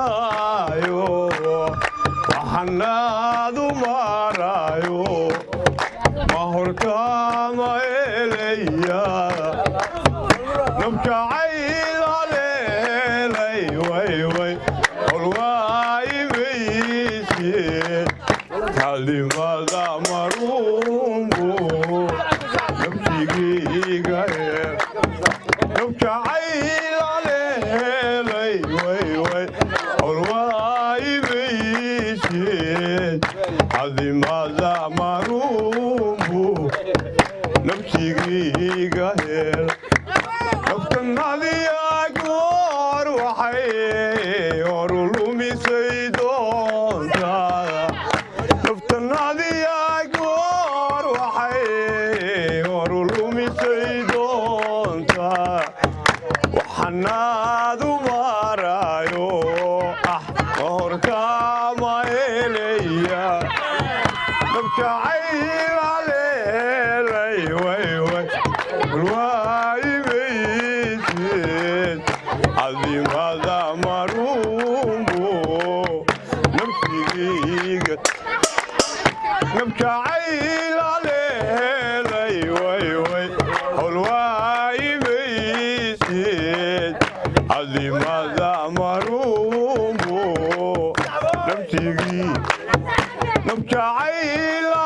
hogaaminayo waxanaadu marayo ma horkaama elaya nabkacaylalelay wayway olwaayimayse kalimada marumbu nabtigiiga heer nabkacaylalelay wayway olwaayimayse kalimada marumbu nabtigiiga heer naftanadiya goor waxay horulumisay doontaa naftanadiya goor waxay horulumisay doontaa waxanaadu marayo horkaama elaya nabkacaylalelay wayway olwaayimayse cadimada marumbu nabtigiiga nabkacaylalelay wayway olwaayimayse cadimada marumbu nabtigii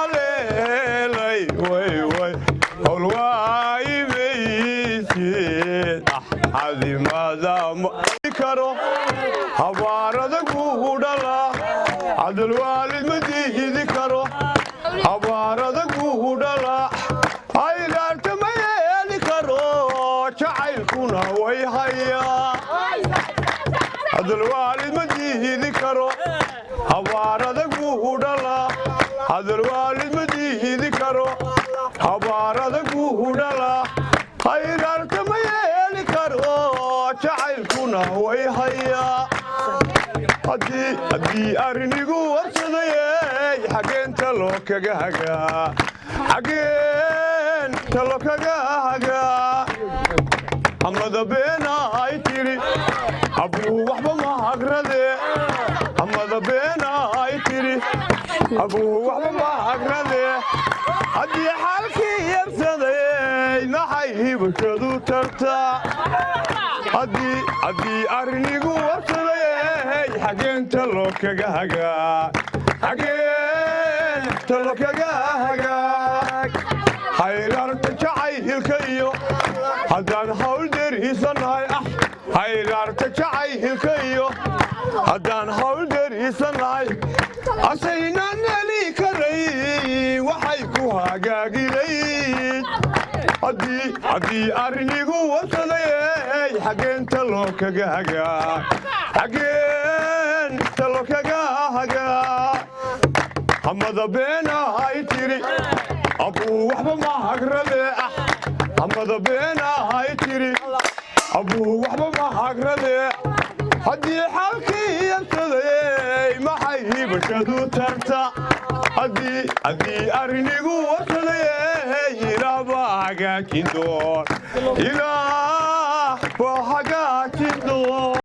nabkacaylalelay wayway olwaayimayse cadimada karo habaarada guudhala cadalwaalid ma diidi karo habaarada guudhala aylaarta ma yeeli karo jacaylkuna way hayaa cadalwaalid ma diidi karo habaarada guudhala cadalwaalid ma diidi karo habaarada guudhala aylaarta ma yeeli karo jacaylkuna way hayaa haddii arrinigu warsadayey xageen talo kaga hagaa xageen talo kaga hagaa amada beena ay tiri abuu waxba ma hagrade amada beena ay tiri abuu waxba ma hagrade haddii xaalkii yarsadayey maxay hibashadu tartaa haddii arrinigu warsadayey xageen talo kaga hagaa xageen talo kaga hagaa haylaarta jacaylka iyo haddaan hawl deriisanahay haylaarta jacaylka iyo haddaan hawl deriisanahay asaynaan heli karay waxay ku hagaagilayd haddii arrinigu warsadayey xageen talo kaga hagaa xageen talo kaga hagaa amada beena ay tiri abuu waxba ma hagrade amada beena ay tiri abuu waxba ma hagrade haddii xaalkii yarsadayey maxay hibashadu tarta haddii arrinigu warsadayey ilaah baa hagaajin doon ilaah baa hagaajin doon